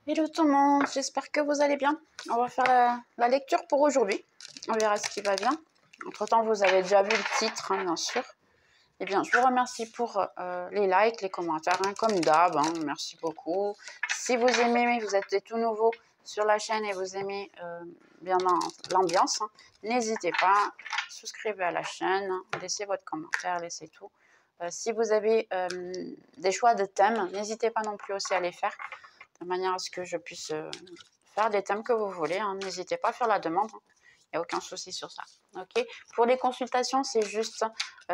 Hello tout le monde, j'espère que vous allez bien. On va faire la lecture pour aujourd'hui. On verra ce qui va bien. Entre-temps, vous avez déjà vu le titre, hein, bien sûr. Eh bien, je vous remercie pour les likes, les commentaires, hein, comme d'hab. Hein, merci beaucoup. Si vous aimez, vous êtes tout nouveau sur la chaîne et vous aimez bien l'ambiance, hein, n'hésitez pas, souscrivez à la chaîne, laissez votre commentaire, laissez tout. Si vous avez des choix de thèmes, n'hésitez pas non plus aussi à les faire, de manière à ce que je puisse faire les thèmes que vous voulez. Hein. N'hésitez pas à faire la demande. Il n'y a aucun souci sur ça. Okay. Pour les consultations, c'est juste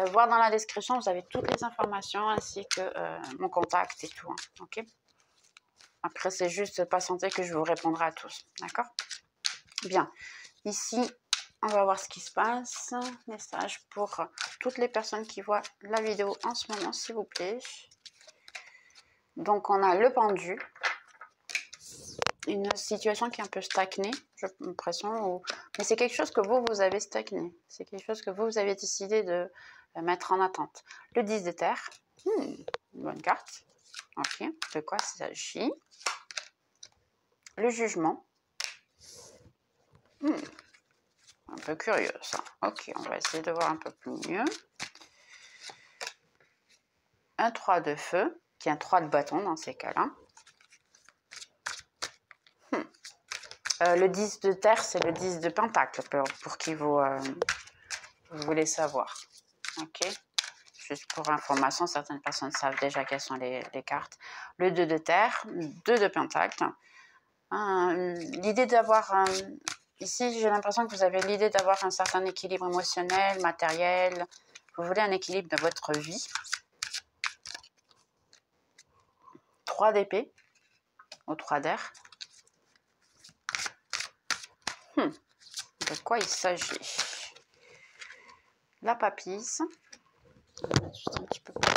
voir dans la description, vous avez toutes les informations ainsi que mon contact et tout. Hein. Okay. Après, c'est juste patienter que je vous répondrai à tous. D'accord? Bien. Ici, on va voir ce qui se passe. Message pour toutes les personnes qui voient la vidéo en ce moment, s'il vous plaît. Donc, on a le pendu. Une situation qui est un peu stagnée, j'ai l'impression, mais c'est quelque chose que vous avez stagné. C'est quelque chose que vous avez décidé de mettre en attente. Le 10 de terre, une bonne carte. Ok, de quoi il s'agit? Le jugement. Un peu curieux ça. Ok, on va essayer de voir un peu plus mieux. Un 3 de feu, qui est un 3 de bâton dans ces cas-là. Le 10 de terre, c'est le 10 de pentacle, pour qui vous voulez savoir. Ok. Juste pour information, certaines personnes savent déjà quelles sont les cartes. Le 2 de terre, 2 de pentacle. L'idée d'avoir... ici, j'ai l'impression que vous avez l'idée d'avoir un certain équilibre émotionnel, matériel. Vous voulez un équilibre de votre vie. 3 d'épée, au 3 d'air. De quoi il s'agit? La papisse. Juste un petit peu plus.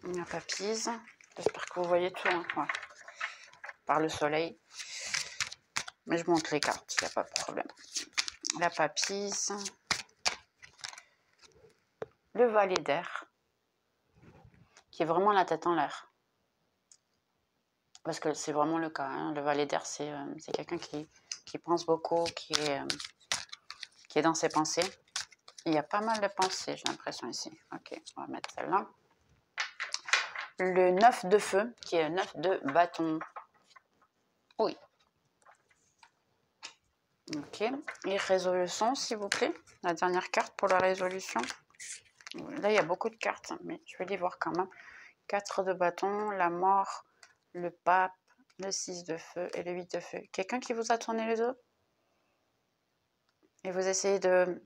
La papisse. J'espère que vous voyez tout. Hein. Ouais. Par le soleil. Mais je montre les cartes, il n'y a pas de problème. La papisse. Le valet d'air. Qui est vraiment la tête en l'air. Parce que c'est vraiment le cas. Hein. Le valet d'air, c'est quelqu'un qui pense beaucoup, qui est dans ses pensées. Il y a pas mal de pensées, j'ai l'impression ici. Ok, on va mettre celle-là. Le 9 de feu, qui est le 9 de bâton. Oui. Ok. Et résolution, s'il vous plaît. La dernière carte pour la résolution. Là, il y a beaucoup de cartes, mais je vais les voir quand même. 4 de bâton, la mort, le pape, le 6 de feu et le 8 de feu. Quelqu'un qui vous a tourné le dos? Et vous essayez de...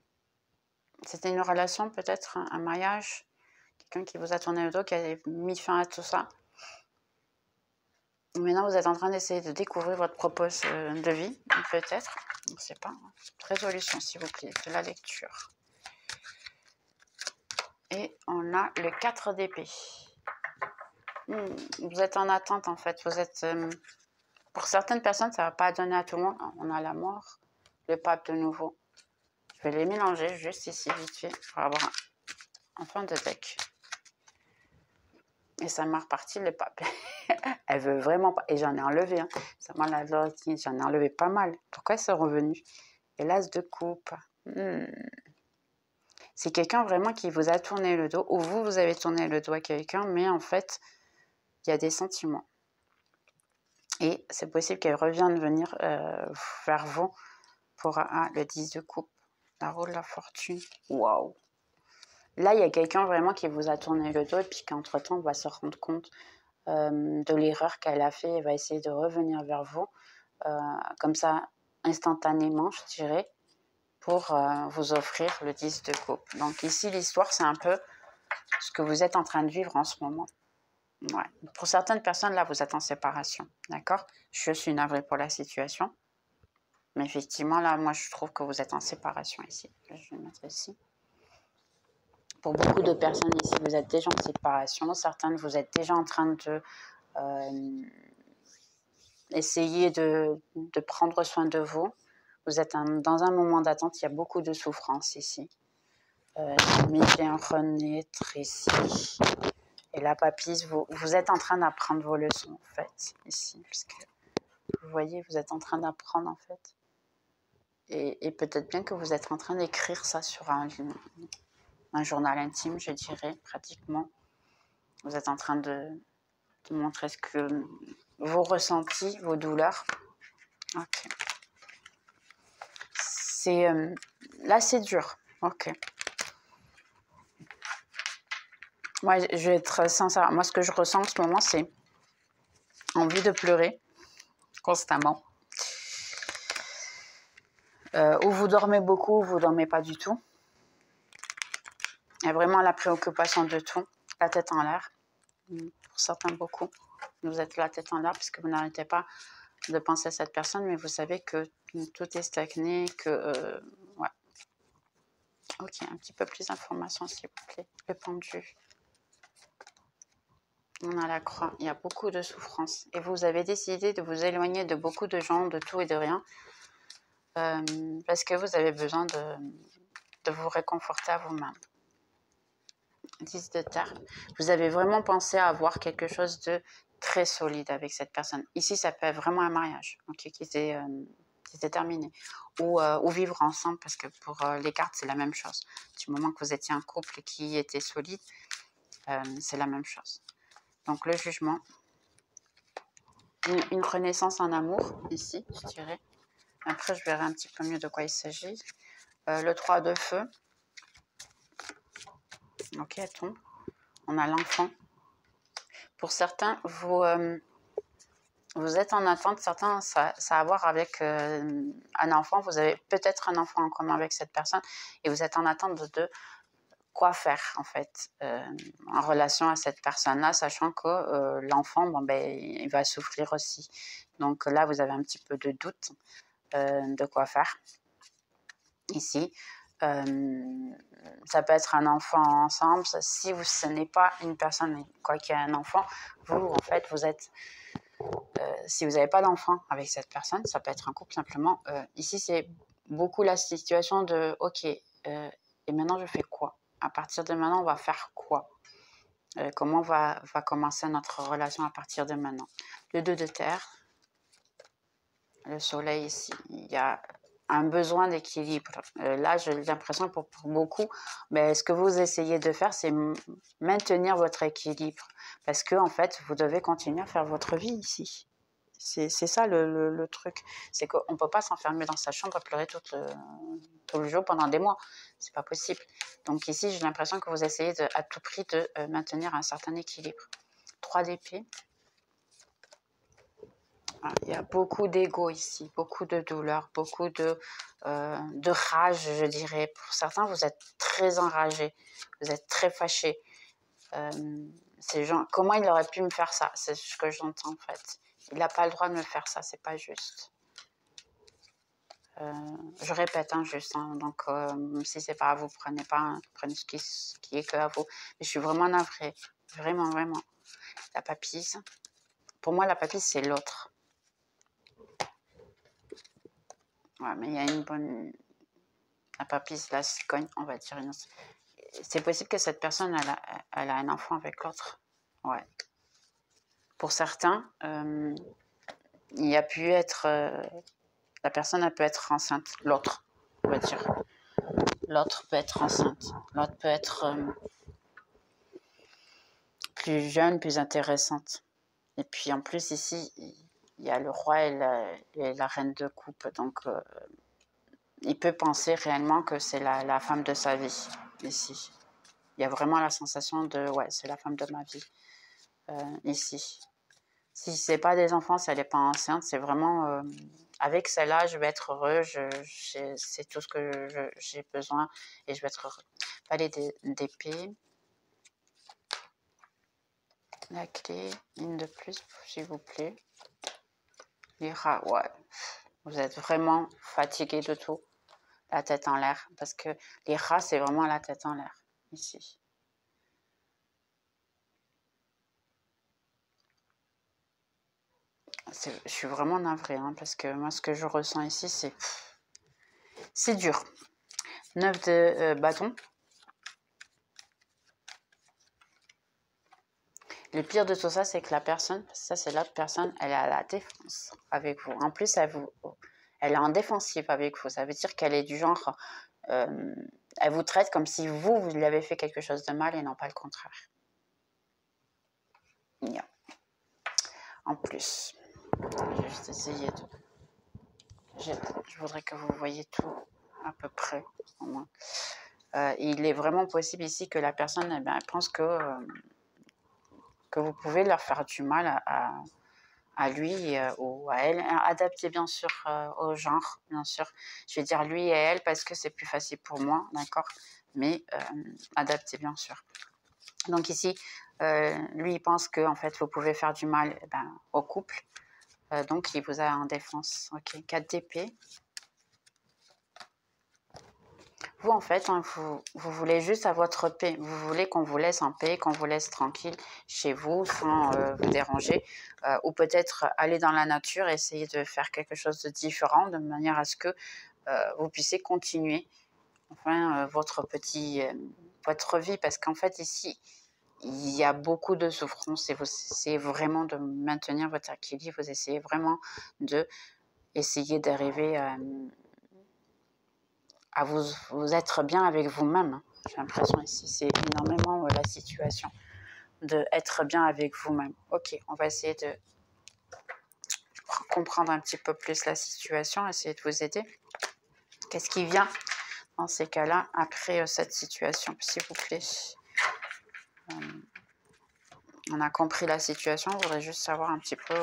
C'était une relation, peut-être un mariage? Quelqu'un qui vous a tourné le dos, qui a mis fin à tout ça? Maintenant, vous êtes en train d'essayer de découvrir votre propos de vie, peut-être. Je ne sais pas. Résolution, s'il vous plaît, de la lecture. Et on a le 4 d'épée. Vous êtes en attente, en fait. Vous êtes... pour certaines personnes, ça ne va pas donner à tout le monde. On a la mort, le pape de nouveau. Je vais les mélanger juste ici, vite fait, pour avoir un fin de deck. Et ça m'a reparti le pape. Elle veut vraiment pas. Et j'en ai enlevé. Hein. Ça m'a la j'en ai enlevé pas mal. Pourquoi c'est revenu? Et l'as de coupe. C'est quelqu'un vraiment qui vous a tourné le dos. Ou vous avez tourné le dos à quelqu'un. Mais en fait, il y a des sentiments. Et c'est possible qu'elle revienne venir vers vous pour le 10 de coupe. La roue de la fortune. Waouh! Là, il y a quelqu'un vraiment qui vous a tourné le dos et puis qu'entre-temps, va se rendre compte de l'erreur qu'elle a fait et va essayer de revenir vers vous, comme ça, instantanément, je dirais, pour vous offrir le 10 de coupe. Donc ici, l'histoire, c'est un peu ce que vous êtes en train de vivre en ce moment. Ouais. Pour certaines personnes, là, vous êtes en séparation, d'accord? Je suis navrée pour la situation. Mais effectivement, là, moi, je trouve que vous êtes en séparation ici. Je vais le mettre ici. Pour beaucoup de personnes ici, vous êtes déjà en séparation. Certaines, vous êtes déjà en train de essayer de prendre soin de vous. Vous êtes dans un moment d'attente. Il y a beaucoup de souffrance ici. Mais j'ai un renaître ici. Et la papisse, vous êtes en train d'apprendre vos leçons, en fait, ici. Parce que, vous voyez, vous êtes en train d'apprendre, en fait. Et peut-être bien que vous êtes en train d'écrire ça sur un journal intime, je dirais, pratiquement. Vous êtes en train de montrer ce que vos ressentis, vos douleurs. Ok. Là, c'est dur. Ok. Moi, je vais être sincère. Moi, ce que je ressens en ce moment, c'est envie de pleurer constamment. Ou vous dormez beaucoup, ou vous dormez pas du tout. Il y a vraiment la préoccupation de tout, la tête en l'air. Pour certains, beaucoup. Vous êtes la tête en l'air parce que vous n'arrêtez pas de penser à cette personne, mais vous savez que tout est stagné, que... ouais. Ok, un petit peu plus d'informations, s'il vous plaît. Le pendu. On a la croix. Il y a beaucoup de souffrance. Et vous avez décidé de vous éloigner de beaucoup de gens, de tout et de rien, parce que vous avez besoin de vous réconforter à vous-même. 10 de terre. Vous avez vraiment pensé à avoir quelque chose de très solide avec cette personne. Ici, ça peut être vraiment un mariage, okay, qui était terminé. Ou vivre ensemble, parce que pour les cartes, c'est la même chose. Du moment que vous étiez un couple qui était solide, c'est la même chose. Donc, le jugement. Une renaissance en amour, ici, je dirais. Après, je verrai un petit peu mieux de quoi il s'agit. Le 3 de feu. Ok, elle tombe. On a l'enfant. Pour certains, vous êtes en attente. Certains, ça a à voir avec un enfant. Vous avez peut-être un enfant en commun avec cette personne et vous êtes en attente de quoi faire, en fait, en relation à cette personne-là, sachant que l'enfant, bon, ben, il va souffrir aussi. Donc là, vous avez un petit peu de doute de quoi faire. Ici, ça peut être un enfant ensemble. Si ce n'est pas une personne, quoi qu'il y ait un enfant, vous, en fait, vous êtes... si vous n'avez pas d'enfant avec cette personne, ça peut être un couple simplement. Ici, c'est beaucoup la situation de « Ok, et maintenant, je fais quoi? À partir de maintenant, on va faire quoi? Comment va commencer notre relation à partir de maintenant ?» Le 2 de terre, le soleil ici, il y a un besoin d'équilibre. Là, j'ai l'impression que pour beaucoup, mais ce que vous essayez de faire, c'est maintenir votre équilibre. Parce que, en fait, vous devez continuer à faire votre vie ici. C'est ça le truc. C'est qu'on ne peut pas s'enfermer dans sa chambre et pleurer tout le jour pendant des mois. C'est pas possible. Donc ici, j'ai l'impression que vous essayez à tout prix de maintenir un certain équilibre. 3 d'épée. Il y a beaucoup d'ego ici, beaucoup de douleur, beaucoup de rage, je dirais. Pour certains, vous êtes très enragés, vous êtes très fâchés. Ces gens, comment il aurait pu me faire ça? C'est ce que j'entends, en fait. Il n'a pas le droit de me faire ça, c'est pas juste. Je répète, hein, juste. Hein, donc, si c'est pas à vous, prenez ce qui est que à vous. Mais je suis vraiment navrée, vraiment, vraiment. La papisse. Pour moi, la papisse, c'est l'autre. Ouais, mais il y a une bonne... La papisse, la cigogne, on va dire. C'est possible que cette personne, elle a un enfant avec l'autre. Ouais. Pour certains, il a pu être... la personne, elle peut être enceinte. L'autre, on va dire. L'autre peut être enceinte. L'autre peut être plus jeune, plus intéressante. Et puis, en plus, ici, il y a le roi et la reine de coupe. Donc, il peut penser réellement que c'est la femme de sa vie, ici. Il y a vraiment la sensation de, ouais, c'est la femme de ma vie, ici. Si ce n'est pas des enfants, si elle n'est pas enceinte, c'est vraiment, avec celle-là, je vais être heureux, c'est tout ce que j'ai besoin et je vais être heureux. Palais d'épée. La clé, une de plus, s'il vous plaît. Les rats, ouais. Vous êtes vraiment fatigué de tout. La tête en l'air. Parce que les rats, c'est vraiment la tête en l'air, ici. Je suis vraiment navrée, hein, parce que moi, ce que je ressens ici, c'est dur. 9 de bâton. Le pire de tout ça, c'est que la personne, ça c'est l'autre personne, elle est à la défense avec vous. En plus, elle est en défensive avec vous. Ça veut dire qu'elle est du genre, elle vous traite comme si vous lui avez fait quelque chose de mal et non pas le contraire. Yeah. En plus, je vais juste essayer de... Je voudrais que vous voyez tout à peu près, au moins. Il est vraiment possible ici que la personne, eh bien, elle pense que vous pouvez leur faire du mal à lui ou à elle. Adapté bien sûr au genre, bien sûr. Je vais dire lui et elle parce que c'est plus facile pour moi, d'accord? Mais adapté bien sûr. Donc ici, lui, il pense que en fait, vous pouvez faire du mal au couple. Donc, il vous a en défense. Ok, 4 d'épée. Vous, en fait, hein, vous voulez juste à votre paix. Vous voulez qu'on vous laisse en paix, qu'on vous laisse tranquille chez vous, sans vous déranger. Ou peut-être aller dans la nature, essayer de faire quelque chose de différent, de manière à ce que vous puissiez continuer enfin, votre vie. Parce qu'en fait, ici, il y a beaucoup de souffrance et vous essayez vraiment de maintenir votre équilibre. Vous essayez vraiment essayer d'arriver à vous être bien avec vous-même. J'ai l'impression ici, c'est énormément la situation de être bien avec vous-même. Ok, on va essayer de comprendre un petit peu plus la situation, essayer de vous aider. Qu'est-ce qui vient dans ces cas-là après cette situation, s'il vous plaît? On a compris la situation, on voudrait juste savoir un petit peu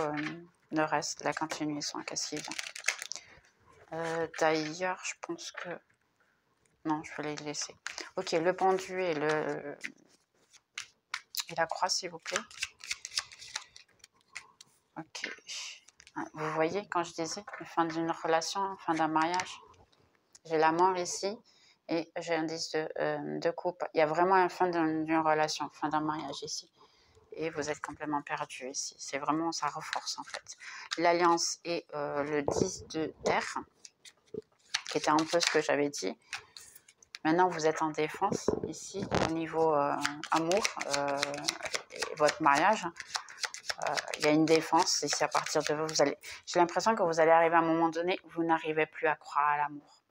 le reste, la continuation, qu'est-ce qui vient. D'ailleurs, je pense que... Non, je vais les laisser. Ok, le pendu et la croix, s'il vous plaît. Ok. Vous voyez, quand je disais la fin d'une relation, la fin d'un mariage, j'ai la mort ici et j'ai un indice de couple. Il y a vraiment la fin d'une relation, fin d'un mariage ici. Et vous êtes complètement perdu ici. C'est vraiment, ça renforce en fait. L'alliance et le 10 de terre, qui était un peu ce que j'avais dit. Maintenant, vous êtes en défense ici, au niveau amour, et votre mariage. Il y a une défense ici à partir de vous. J'ai l'impression que vous allez arriver à un moment donné où vous n'arrivez plus à croire à l'amour.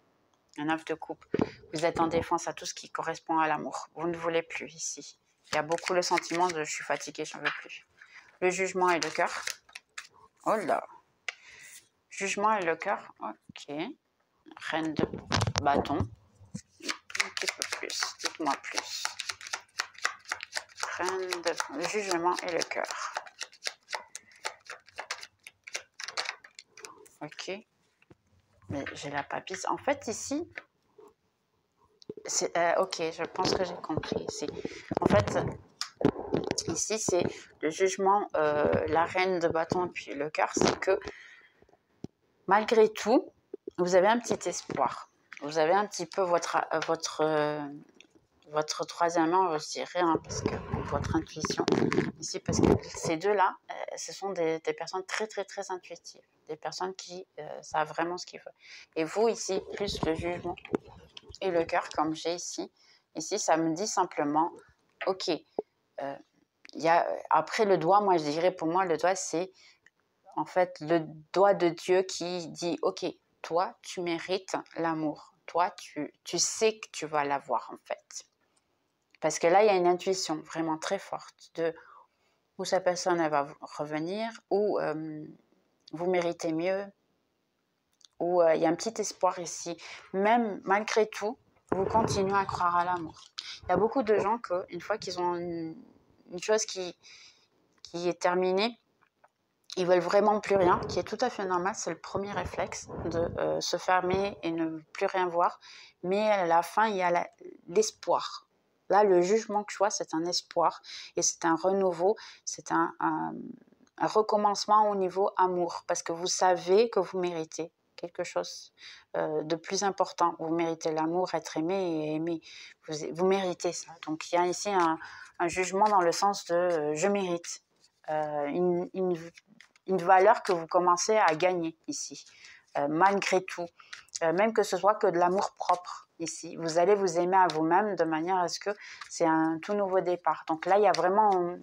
Un 9 de coupe. Vous êtes en défense à tout ce qui correspond à l'amour. Vous ne voulez plus ici. Il y a beaucoup le sentiment de je suis fatiguée, j'en veux plus. Le jugement et le cœur. Oh là. Jugement et le cœur. Ok. Reine de bâton. Un petit peu plus. Dites-moi plus. Reine de le jugement et le cœur. Ok. Mais j'ai la papisse. En fait, ici, ok, je pense que j'ai compris ici. En fait, ici, c'est le jugement, la reine de bâton et puis le cœur, c'est que malgré tout, vous avez un petit espoir. Vous avez un petit peu votre troisième œil, je dirais, hein, parce que votre intuition ici, parce que ces deux-là, ce sont des personnes très, très, très intuitives. Des personnes qui savent vraiment ce qu'ils veulent. Et vous, ici, plus le jugement et le cœur, comme j'ai ici. Ici, ça me dit simplement, ok, après le doigt, moi, je dirais, pour moi, le doigt, c'est en fait le doigt de Dieu qui dit, ok, toi, tu mérites l'amour. Toi, tu sais que tu vas l'avoir, en fait. Parce que là, il y a une intuition vraiment très forte de où sa personne elle va revenir, où vous méritez mieux, où il y a un petit espoir ici. Même malgré tout, vous continuez à croire à l'amour. Il y a beaucoup de gens qu'une fois qu'ils ont une chose qui est terminée, ils veulent vraiment plus rien, qui est tout à fait normal. C'est le premier réflexe de se fermer et ne plus rien voir. Mais à la fin, il y a l'espoir. Là, le jugement que je vois, c'est un espoir et c'est un renouveau, c'est un recommencement au niveau amour, parce que vous savez que vous méritez quelque chose de plus important. Vous méritez l'amour, être aimé et aimé. Vous méritez ça. Donc, il y a ici un jugement dans le sens de je mérite. Une valeur que vous commencez à gagner ici, malgré tout. Même que ce soit que de l'amour propre ici. Vous allez vous aimer à vous-même de manière à ce que c'est un tout nouveau départ. Donc là, il y a vraiment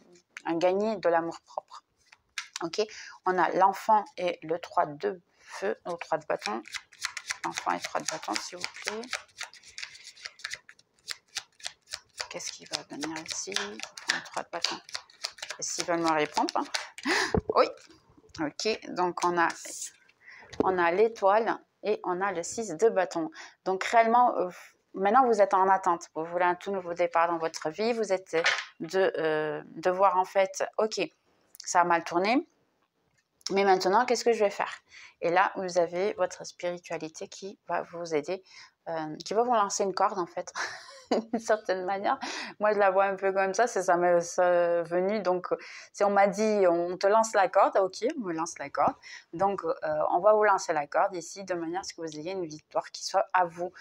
gagner de l'amour-propre. Ok, on a l'enfant et le 3 de feu, ou 3 de bâton. L'enfant et 3 de bâton, s'il vous plaît. Qu'est-ce qui va venir ici? 3 de bâton. Est-ce qu'ils veulent me répondre? Hein? Oui. Ok, donc on a l'étoile et on a le 6 de bâton. Donc réellement, maintenant vous êtes en attente. Vous voulez un tout nouveau départ dans votre vie. Vous êtes de voir en fait, ok, ça a mal tourné. Mais maintenant, qu'est-ce que je vais faire? Et là, vous avez votre spiritualité qui va vous aider, qui va vous lancer une corde en fait, d'une certaine manière. Moi, je la vois un peu comme ça, c'est ça m'est venu. Donc, si on m'a dit, on te lance la corde, ok, on me lance la corde. Donc, on va vous lancer la corde ici de manière à ce que vous ayez une victoire qui soit à vous.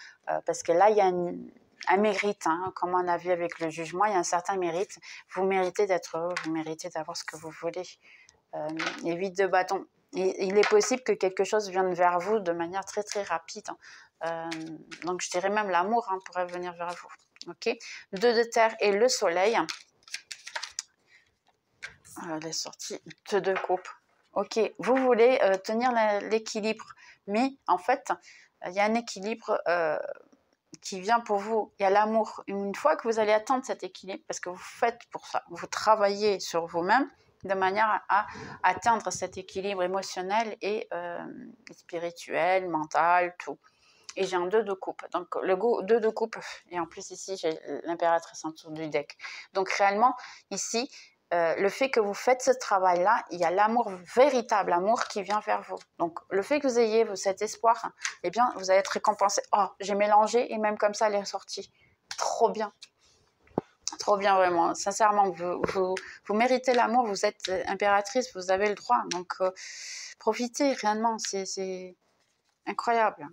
Parce que là, il y a un mérite, hein, comme on a vu avec le jugement, il y a un certain mérite. Vous méritez d'être heureux, vous méritez d'avoir ce que vous voulez. Et 8 de bâton. Il est possible que quelque chose vienne vers vous de manière très très rapide. Donc je dirais même l'amour pourrait venir vers vous. Ok. 2 de terre et le soleil. Les sorties 2 de coupe. Ok. Vous voulez tenir l'équilibre, mais en fait, il y a un équilibre qui vient pour vous. Il y a l'amour. Une fois que vous allez atteindre cet équilibre, parce que vous faites pour ça, vous travaillez sur vous-même, de manière à atteindre cet équilibre émotionnel et spirituel, mental, tout. Et j'ai un 2 de coupe. Donc, le 2 de coupe, et en plus ici, j'ai l'impératrice en dessous du deck. Donc, réellement, ici, le fait que vous faites ce travail-là, il y a l'amour, véritable amour qui vient vers vous. Donc, le fait que vous ayez cet espoir, eh bien, vous allez être récompensé. Oh, j'ai mélangé et même comme ça, elle est ressortie. Trop bien. Trop bien, vraiment. Sincèrement, vous méritez l'amour, vous êtes impératrice, vous avez le droit. Donc, profitez, réellement, c'est incroyable.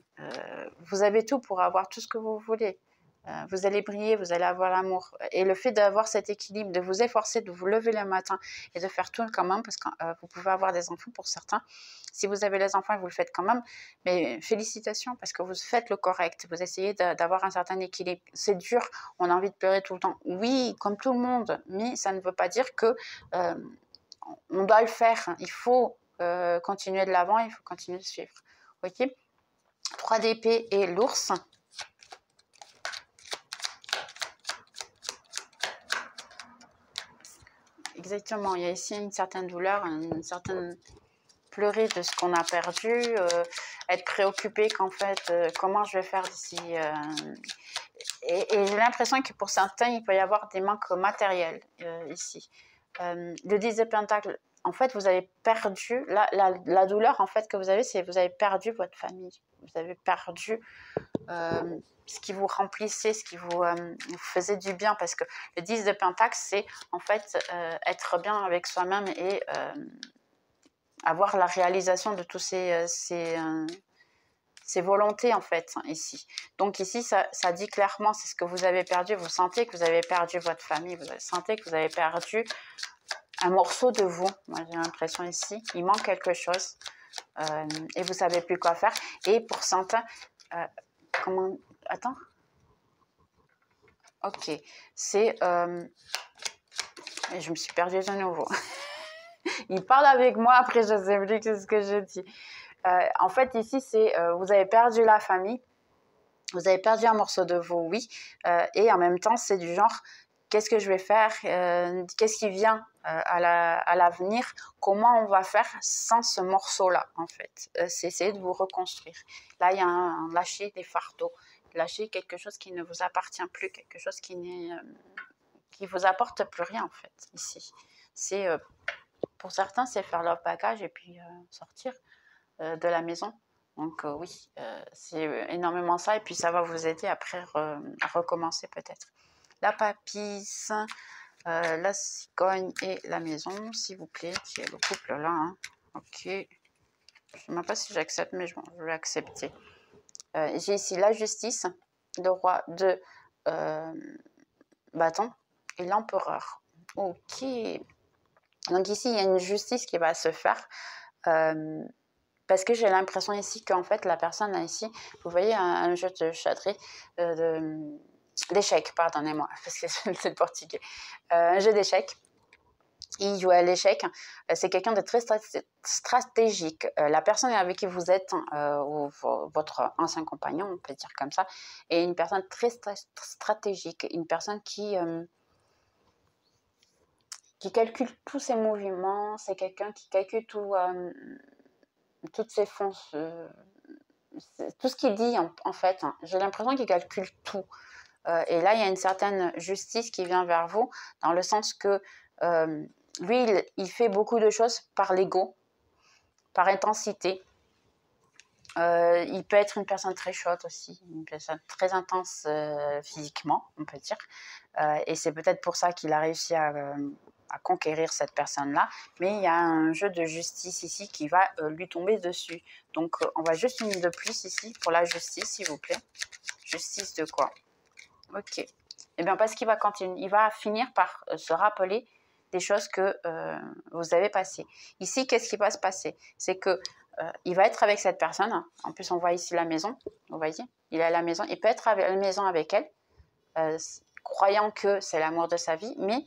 Vous avez tout pour avoir tout ce que vous voulez. Vous allez briller, vous allez avoir l'amour. Et le fait d'avoir cet équilibre, de vous efforcer, de vous lever le matin et de faire tout quand même, parce que vous pouvez avoir des enfants pour certains. Si vous avez les enfants et vous le faites quand même, mais félicitations parce que vous faites le correct. Vous essayez d'avoir un certain équilibre. C'est dur, on a envie de pleurer tout le temps. Oui, comme tout le monde, mais ça ne veut pas dire que on doit le faire. Il faut continuer de l'avant, il faut continuer de suivre. Ok, 3 d'épée et l'ours. Exactement, il y a ici une certaine douleur, une certaine pleurer de ce qu'on a perdu, être préoccupé qu'en fait, comment je vais faire d'ici. Et j'ai l'impression que pour certains, il peut y avoir des manques matériels ici. Le 10 de Pentacle, en fait, vous avez perdu, la douleur en fait que vous avez, c'est que vous avez perdu votre famille. Vous avez perdu ce qui vous remplissait, ce qui vous faisait du bien, parce que le 10 de Pentacle, c'est en fait être bien avec soi-même et avoir la réalisation de tous ces volontés en fait ici. Donc ici, ça dit clairement, c'est ce que vous avez perdu. Vous sentez que vous avez perdu votre famille, vous sentez que vous avez perdu un morceau de vous. Moi, j'ai l'impression ici, il manque quelque chose et vous savez plus quoi faire. Et pour certains, comment... Attends. Ok, c'est... je me suis perdue de nouveau. Il parle avec moi, après je ne sais plus ce que je dis. En fait, ici, c'est vous avez perdu la famille, vous avez perdu un morceau de vous, oui, et en même temps, c'est du genre, qu'est-ce que je vais faire, qu'est-ce qui vient à l'avenir, comment on va faire sans ce morceau-là, en fait. C'est essayer de vous reconstruire. Là, il y a un lâcher des fardeaux, lâcher quelque chose qui ne vous appartient plus, quelque chose qui vous apporte plus rien, en fait, ici. C'est... pour certains, c'est faire leur bagage et puis sortir de la maison. Donc oui, c'est énormément ça. Et puis ça va vous aider après à recommencer peut-être. La papisse, la cigogne et la maison, s'il vous plaît. Qui est le couple là. Hein. Ok. Je ne sais même pas si j'accepte, mais je vais accepter. J'ai ici la justice, le roi de bâton et l'empereur. Ok. Donc ici, il y a une justice qui va se faire parce que j'ai l'impression ici qu'en fait, la personne a ici, vous voyez, un jeu de châterie, d'échecs, pardonnez-moi, parce que c'est le portugais. Un jeu d'échecs. il joue à l'échec, c'est quelqu'un de très stratégique. La personne avec qui vous êtes, ou votre ancien compagnon, on peut dire comme ça, est une personne très stratégique, une personne qui calcule tous ses mouvements, c'est quelqu'un qui calcule toutes ses fonds, tout ce qu'il dit en fait. J'ai l'impression qu'il calcule tout. Et là, il y a une certaine justice qui vient vers vous, dans le sens que lui, il fait beaucoup de choses par l'ego, par intensité. Il peut être une personne très chaude aussi, une personne très intense physiquement, on peut dire. Et c'est peut-être pour ça qu'il a réussi à conquérir cette personne-là. Mais il y a un jeu de justice ici qui va lui tomber dessus. Donc, on va juste une de plus ici pour la justice, s'il vous plaît. Justice de quoi? Ok. Eh bien, parce qu'il va continuer, il va finir par se rappeler des choses que vous avez passées. Ici, qu'est-ce qui va se passer? C'est que il va être avec cette personne. En plus, on voit ici la maison. Vous voyez, il est à la maison. Il peut être à la maison avec elle, croyant que c'est l'amour de sa vie, mais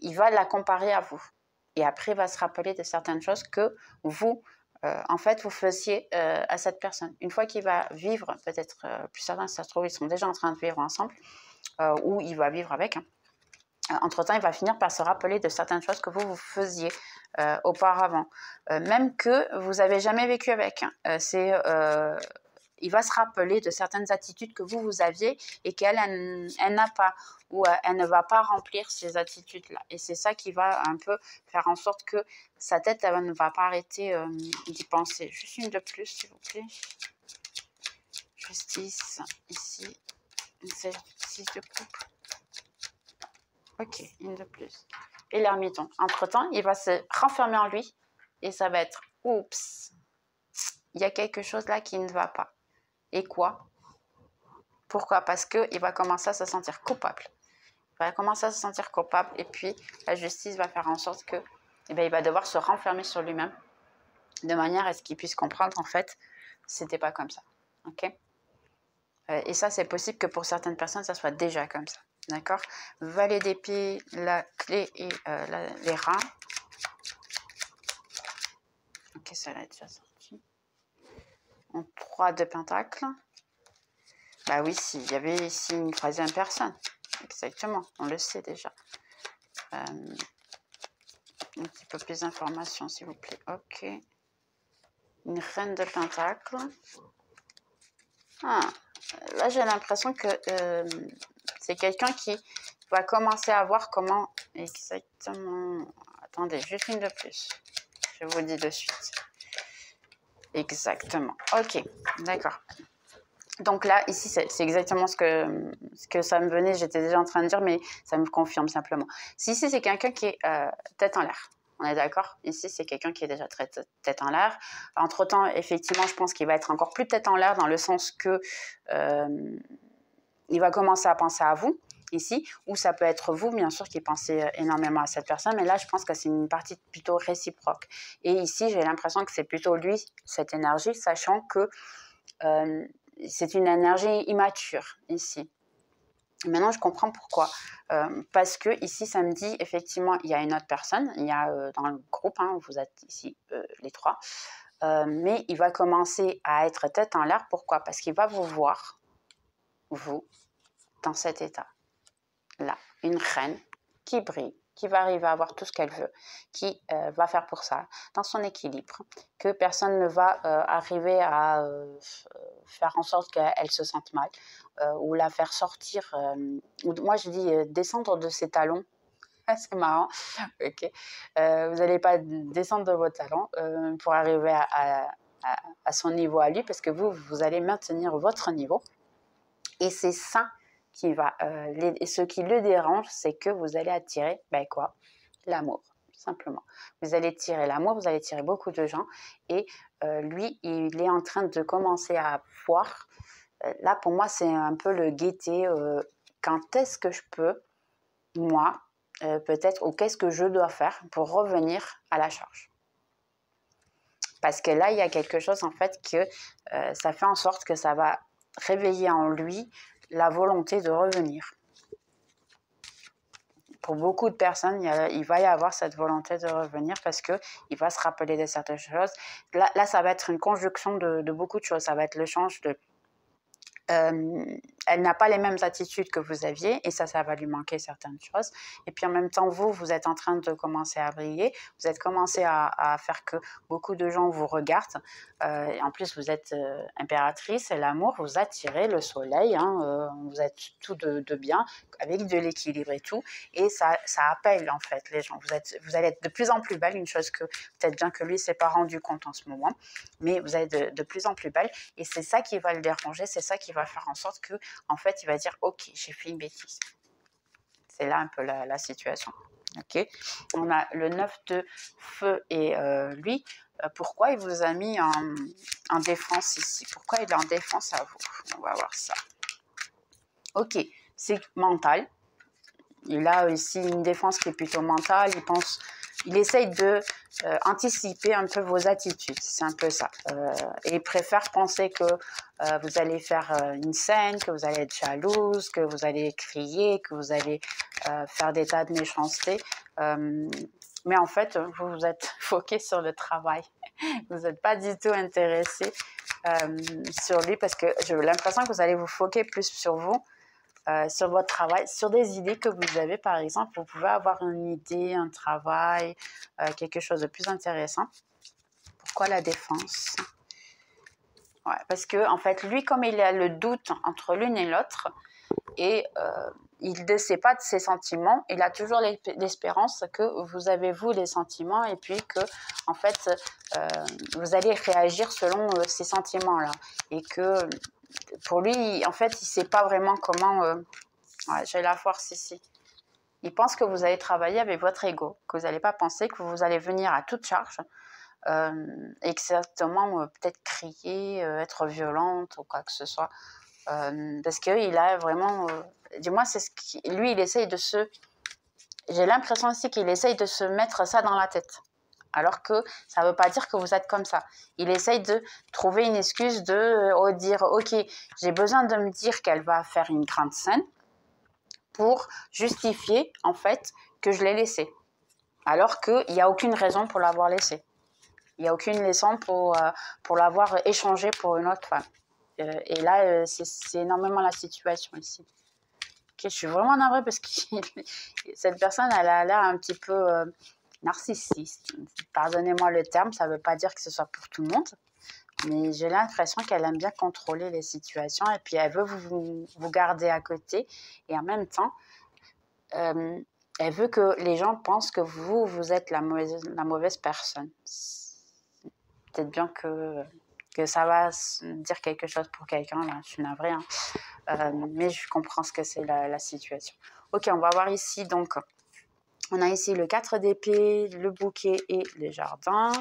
il va la comparer à vous. Et après, il va se rappeler de certaines choses que vous, en fait, vous faisiez à cette personne. Une fois qu'il va vivre, peut-être plus certains, si ça se trouve, ils sont déjà en train de vivre ensemble, ou il va vivre avec. Entre-temps, il va finir par se rappeler de certaines choses que vous faisiez auparavant, même que vous n'avez jamais vécu avec. Il va se rappeler de certaines attitudes que vous aviez et qu'elle n'a pas, ou elle ne va pas remplir ces attitudes-là. Et c'est ça qui va un peu faire en sorte que sa tête, elle ne va pas arrêter d'y penser. Juste une de plus, s'il vous plaît. Justice, ici, c'est 6 de couple. Ok, une de plus. Et l'ermiton. Entre-temps, il va se renfermer en lui et ça va être « Oups, il y a quelque chose là qui ne va pas. » Et quoi? Pourquoi? Parce qu'il va commencer à se sentir coupable. Il va commencer à se sentir coupable et puis la justice va faire en sorte que il va devoir se renfermer sur lui-même de manière à ce qu'il puisse comprendre en fait c'était pas comme ça. Ok? Et ça, c'est possible que pour certaines personnes, ça soit déjà comme ça. D'accord? Valet d'épée, la clé et les reins. Ok, ça l'a déjà sorti. En 3 de pentacle. Bah oui, il y avait ici une troisième personne. Exactement, on le sait déjà. Un petit peu plus d'informations, s'il vous plaît. Ok. Une reine de pentacle. Ah, là, j'ai l'impression que c'est quelqu'un qui va commencer à voir comment exactement... Attendez, juste une de plus. Je vous dis de suite. Exactement. Ok, d'accord. Donc là, ici, c'est exactement ce que ça me venait. J'étais déjà en train de dire, mais ça me confirme simplement. Si ici, c'est quelqu'un qui est tête en l'air. On est d'accord? Ici, c'est quelqu'un qui est déjà très tête en l'air. Entre-temps, effectivement, je pense qu'il va être encore plus tête en l'air dans le sens que il va commencer à penser à vous, ici, ou ça peut être vous, bien sûr, qui pensez énormément à cette personne, mais là, je pense que c'est une partie plutôt réciproque. Et ici, j'ai l'impression que c'est plutôt lui, cette énergie, sachant que c'est une énergie immature, ici. Maintenant, je comprends pourquoi. Parce que ici, ça me dit, effectivement, il y a une autre personne, il y a dans le groupe, hein, vous êtes ici, les trois, mais il va commencer à être tête en l'air. Pourquoi? Parce qu'il va vous voir, vous, dans cet état-là. Une reine qui brille, qui va arriver à avoir tout ce qu'elle veut, qui va faire pour ça, dans son équilibre, que personne ne va arriver à faire en sorte qu'elle se sente mal, ou la faire sortir, ou moi je dis descendre de ses talons. C'est marrant, ok. Vous n'allez pas descendre de vos talons pour arriver à son niveau à lui, parce que vous allez maintenir votre niveau, et c'est ça qui va, ce qui le dérange, c'est que vous allez attirer, quoi, l'amour, simplement. Vous allez tirer l'amour, vous allez tirer beaucoup de gens, et lui, il est en train de commencer à voir, là pour moi c'est un peu le guetter, quand est-ce que je peux, moi, peut-être, ou qu'est-ce que je dois faire pour revenir à la charge. Parce que là, il y a quelque chose en fait que ça fait en sorte que ça va réveiller en lui la volonté de revenir. pour beaucoup de personnes, il va y avoir cette volonté de revenir parce qu'il va se rappeler de certaines choses. Là, ça va être une conjonction de beaucoup de choses. Ça va être l'échange de... elle n'a pas les mêmes attitudes que vous aviez et ça va lui manquer certaines choses. Et puis en même temps, vous êtes en train de commencer à briller, vous êtes commencé à faire que beaucoup de gens vous regardent. Et en plus, vous êtes impératrice et l'amour, vous attirez le soleil, hein, vous êtes tout de bien, avec de l'équilibre et tout. Et ça appelle en fait les gens. Vous allez être de plus en plus belle, une chose que peut-être bien que lui ne s'est pas rendu compte en ce moment, mais vous êtes de plus en plus belle et c'est ça qui va le déranger, c'est ça qui va faire en sorte que en fait, il va dire « Ok, j'ai fait une bêtise ». C'est là un peu la situation. Ok. On a le 9 de feu et lui, pourquoi il vous a mis en défense ici? Pourquoi il est en défense à vous? On va voir ça. Ok, c'est mental. Il a ici une défense qui est plutôt mentale. Il essaye de anticiper un peu vos attitudes, c'est un peu ça. Et il préfère penser que vous allez faire une scène, que vous allez être jalouse, que vous allez crier, que vous allez faire des tas de méchanceté. Mais en fait, vous êtes foqué sur le travail. Vous n'êtes pas du tout intéressé sur lui parce que j'ai l'impression que vous allez vous foquer plus sur vous. Sur votre travail, sur des idées que vous avez, par exemple, vous pouvez avoir une idée, un travail, quelque chose de plus intéressant. Pourquoi la défense? Ouais, parce que en fait, lui, comme il a le doute entre l'une et l'autre, et il ne sait pas de ses sentiments, il a toujours l'espérance que vous avez, vous, les sentiments, et puis que, en fait, vous allez réagir selon ces sentiments-là. Et que pour lui, en fait, il ne sait pas vraiment comment... ouais, j'ai la force ici. Il pense que vous allez travailler avec votre ego, que vous n'allez pas penser que vous allez venir à toute charge, exactement, peut-être crier, être violente ou quoi que ce soit. Parce qu'il a vraiment... du moins, c'est ce qui... Lui, il essaye de se... J'ai l'impression aussi qu'il essaye de se mettre ça dans la tête. Alors que ça ne veut pas dire que vous êtes comme ça. Il essaye de trouver une excuse de dire « Ok, j'ai besoin de me dire qu'elle va faire une grande scène pour justifier, en fait, que je l'ai laissée. » Alors qu'il n'y a aucune raison pour l'avoir laissée. Il n'y a aucune raison pour l'avoir échangée pour une autre femme. Et là, c'est énormément la situation ici. Okay, je suis vraiment navrée parce que cette personne, elle a l'air un petit peu narcissiste. Pardonnez-moi le terme, ça ne veut pas dire que ce soit pour tout le monde, mais j'ai l'impression qu'elle aime bien contrôler les situations et puis elle veut vous garder à côté et en même temps, elle veut que les gens pensent que vous êtes la mauvaise personne. Peut-être bien que ça va dire quelque chose pour quelqu'un, là, je suis navrée, hein. Mais je comprends ce que c'est la situation. Ok, on va voir ici, donc, on a ici le 4 d'épée, le bouquet et le jardin.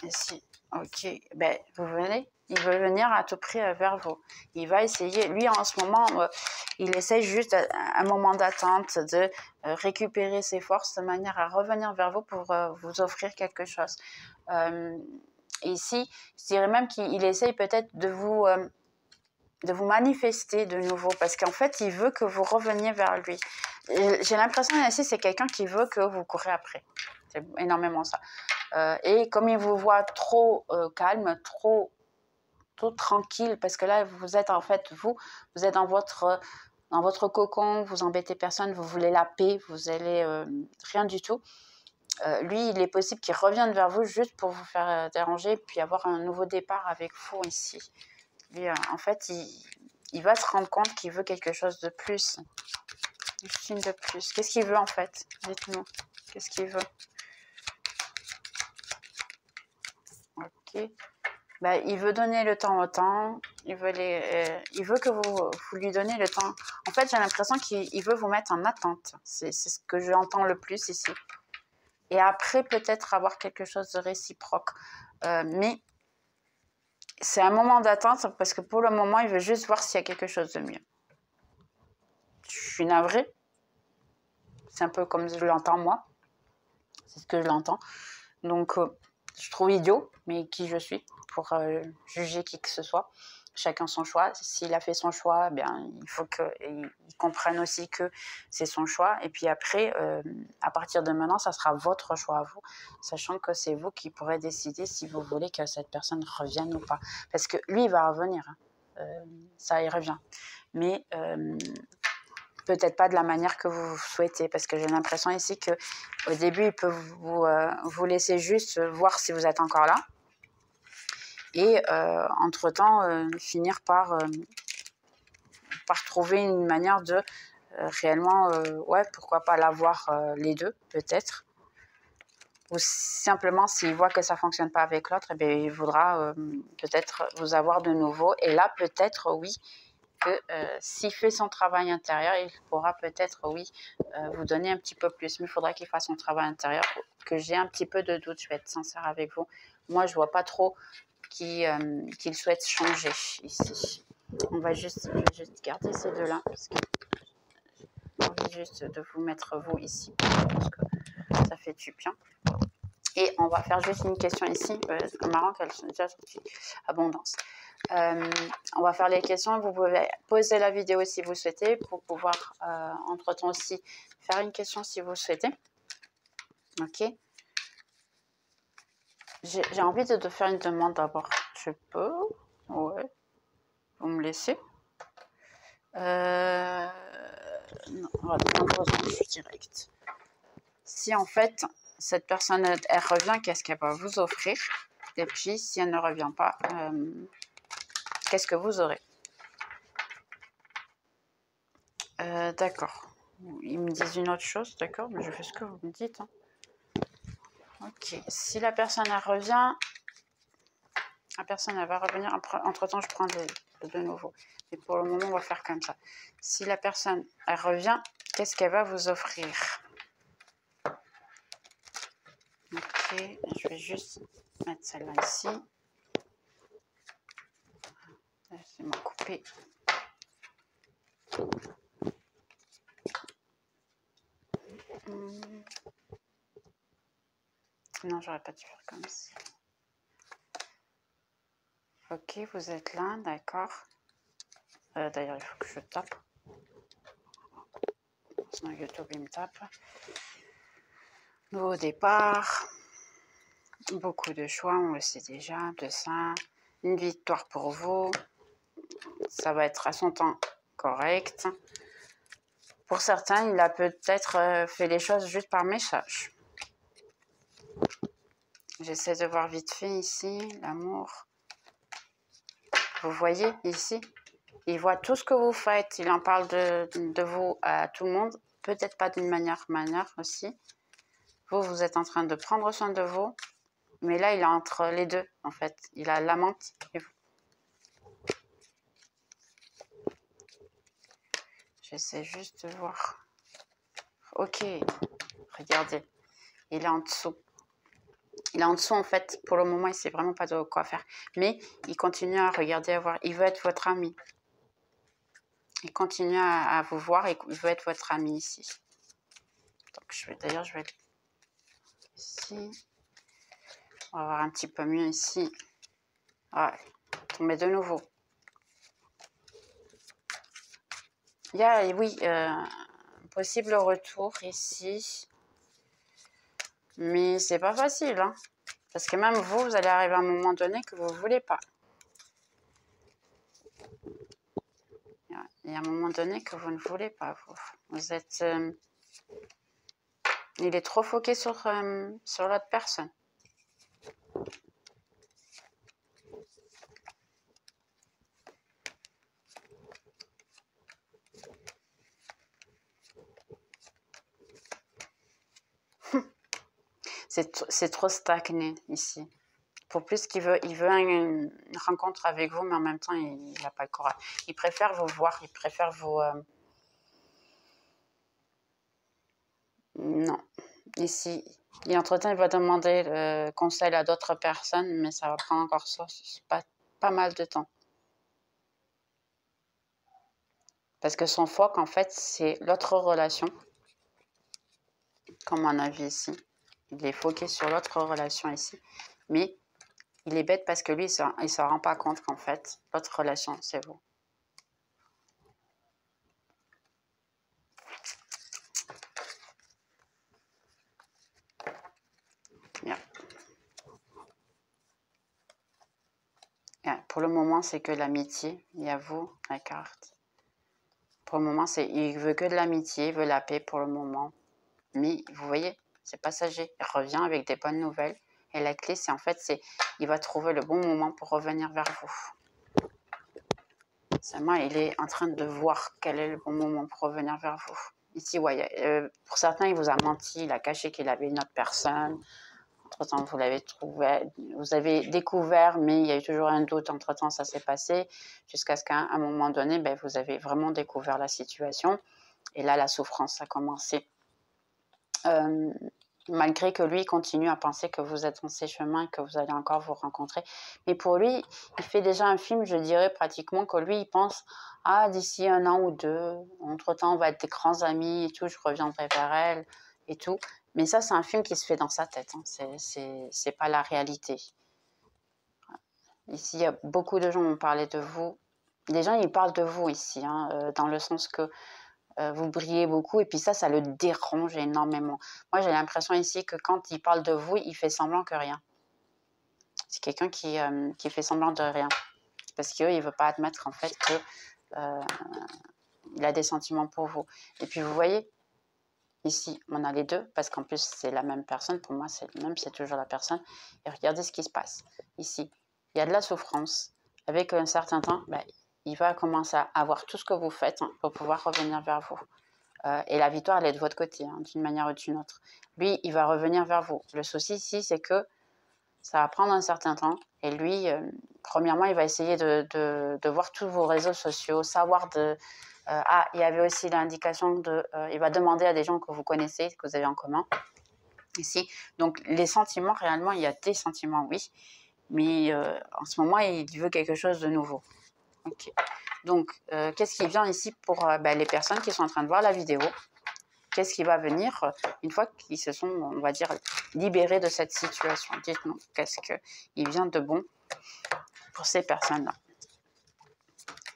Ici, ok, ben, vous venez, il veut venir à tout prix vers vous. Il va essayer, lui en ce moment, il essaie juste un moment d'attente de récupérer ses forces de manière à revenir vers vous pour vous offrir quelque chose. Ici, je dirais même qu'il essaye peut-être de vous manifester de nouveau parce qu'en fait, il veut que vous reveniez vers lui. J'ai l'impression ici, c'est quelqu'un qui veut que vous courez après. C'est énormément ça. Et comme il vous voit trop calme, trop tranquille, parce que là, vous êtes en fait, vous êtes dans votre cocon, vous embêtez personne, vous voulez la paix, vous allez rien du tout. Lui, il est possible qu'il revienne vers vous juste pour vous faire déranger, puis avoir un nouveau départ avec vous ici. Lui, en fait, il va se rendre compte qu'il veut quelque chose de plus. Une signe de plus. Qu'est-ce qu'il veut en fait? Dites-nous. Qu'est-ce qu'il veut? Ok. Ben, il veut donner le temps au temps. Il veut que vous lui donnez le temps. En fait, j'ai l'impression qu'il veut vous mettre en attente. C'est ce que j'entends le plus ici. Et après, peut-être avoir quelque chose de réciproque. Mais c'est un moment d'attente parce que pour le moment, il veut juste voir s'il y a quelque chose de mieux. Je suis navrée. C'est un peu comme je l'entends moi. C'est ce que je l'entends. Donc, je trouve idiot, mais qui je suis pour juger qui que ce soit. chacun son choix. S'il a fait son choix, bien, il faut qu'il comprenne aussi que c'est son choix. Et puis après, à partir de maintenant, ça sera votre choix à vous, sachant que c'est vous qui pourrez décider si vous voulez que cette personne revienne ou pas. Parce que lui, il va revenir. Ça y revient. Mais peut-être pas de la manière que vous souhaitez, parce que j'ai l'impression ici qu'au début, il peut vous laisser juste voir si vous êtes encore là. Et entre-temps, finir par trouver une manière de réellement, ouais, pourquoi pas l'avoir les deux, peut-être. Ou simplement, s'il voit que ça ne fonctionne pas avec l'autre, eh bien, il voudra peut-être vous avoir de nouveau. Et là, peut-être, oui, que s'il fait son travail intérieur, il pourra peut-être, oui, vous donner un petit peu plus. Mais il faudra qu'il fasse son travail intérieur, que j'ai un petit peu de doute, je vais être sincère avec vous. Moi, je ne vois pas trop qu'il souhaite changer ici. Je vais juste garder ces deux-là, parce que j'ai envie juste de vous mettre vous ici, parce que ça fait du bien. Et on va faire juste une question ici, c'est marrant qu'elles sont déjà sorties. Abondance. On va faire les questions. Vous pouvez poser la vidéo si vous souhaitez pour pouvoir entre-temps aussi faire une question si vous souhaitez. Ok. J'ai envie de faire une demande d'abord. Je peux? Ouais. Vous me laissez? Non, on va prendre aux anges direct. Si en fait, cette personne, elle revient, qu'est-ce qu'elle va vous offrir? Et puis, si elle ne revient pas, qu'est-ce que vous aurez? D'accord. Ils me disent une autre chose, d'accord, mais je fais ce que vous me dites. Hein. Ok. Si la personne, elle revient, la personne, elle va revenir. Entre-temps, je prends de nouveau. Mais pour le moment, on va faire comme ça. Si la personne, elle revient, qu'est-ce qu'elle va vous offrir? Ok. Je vais juste mettre celle-là ici. Laissez-moi couper. Non, j'aurais pas dû faire comme ça. Ok, vous êtes là, d'accord. D'ailleurs, il faut que je tape. Sinon, YouTube, il me tape. Nouveau départ. Beaucoup de choix, on le sait déjà, de ça. Une victoire pour vous. Ça va être à son temps correct. Pour certains, il a peut-être fait les choses juste par message. J'essaie de voir vite fait ici, l'amour. Vous voyez ici, il voit tout ce que vous faites. Il en parle de vous à tout le monde. Peut-être pas d'une manière aussi. Vous êtes en train de prendre soin de vous. Mais là, il est entre les deux, en fait. Il a l'amante et vous. J'essaie juste de voir. Ok, regardez. Il est en dessous. Il est en dessous, en fait. Pour le moment, il ne sait vraiment pas de quoi faire. Mais il continue à regarder, à voir. Il veut être votre ami. Il continue à vous voir et il veut être votre ami ici. Donc, d'ailleurs, je vais être ici. On va voir un petit peu mieux ici. Ouais, tomber de nouveau. Il y a, oui, possible retour ici. Mais c'est pas facile, hein. Parce que même vous allez arriver à un moment donné que vous ne voulez pas. Il y a un moment donné que vous ne voulez pas, vous. Vous êtes... il est trop foqué sur l'autre personne. C'est trop stagné ici. Pour plus qu'il veut, il veut une rencontre avec vous, mais en même temps, il n'a pas le courage. Il préfère vous voir, il préfère vous... Non. Ici, et entre-temps, il va demander conseil à d'autres personnes, mais ça va prendre encore ça, pas mal de temps. Parce que son foc, en fait, c'est l'autre relation, comme on a vu ici. Il est foqué sur l'autre relation ici. Mais il est bête parce que lui, il se rend pas compte qu'en fait, votre relation, c'est vous. Bien. Bien. Pour le moment, c'est que l'amitié. Il y a vous, la carte. Pour le moment, il veut que de l'amitié, il veut la paix pour le moment. Mais vous voyez, c'est passager. Il revient avec des bonnes nouvelles. Et la clé, c'est en fait, il va trouver le bon moment pour revenir vers vous. Seulement, il est en train de voir quel est le bon moment pour revenir vers vous. Ici, ouais, pour certains, il vous a menti, il a caché qu'il avait une autre personne. Entre-temps, vous l'avez trouvé, vous avez découvert, mais il y a eu toujours un doute. Entre-temps, ça s'est passé jusqu'à ce qu'à un moment donné, ben, vous avez vraiment découvert la situation. Et là, la souffrance a commencé. Malgré que lui continue à penser que vous êtes dans ses chemins, que vous allez encore vous rencontrer. Mais pour lui, il fait déjà un film, je dirais pratiquement que lui, il pense « Ah, d'ici 1 an ou 2, entre-temps, on va être des grands amis et tout, je reviendrai vers elle et tout. » Mais ça, c'est un film qui se fait dans sa tête, hein. C'est pas la réalité. Ici, il y a beaucoup de gens qui ont parlé de vous. Les gens, ils parlent de vous ici, hein, dans le sens que vous brillez beaucoup et puis ça le dérange énormément. Moi, j'ai l'impression ici que quand il parle de vous, il fait semblant que rien. C'est quelqu'un qui fait semblant de rien. Parce qu'il ne veut pas admettre en fait qu'il a des sentiments pour vous. Et puis vous voyez, ici, on a les deux, parce qu'en plus, c'est la même personne. Pour moi, c'est le même, c'est toujours la personne. Et regardez ce qui se passe. Ici, il y a de la souffrance. Avec un certain temps, il va commencer à avoir tout ce que vous faites pour pouvoir revenir vers vous. Et la victoire, elle est de votre côté, hein, d'une manière ou d'une autre. Lui, il va revenir vers vous. Le souci ici, c'est que ça va prendre un certain temps. Et lui, premièrement, il va essayer de voir tous vos réseaux sociaux, savoir il y avait aussi l'indication il va demander à des gens que vous connaissez, que vous avez en commun, ici. Donc, les sentiments, réellement, il y a des sentiments, oui. Mais en ce moment, il veut quelque chose de nouveau. Ok. Donc, qu'est-ce qui vient ici pour les personnes qui sont en train de voir la vidéo? Qu'est-ce qui va venir une fois qu'ils se sont, on va dire, libérés de cette situation? Dites-nous, qu'est-ce qu'il vient de bon pour ces personnes-là?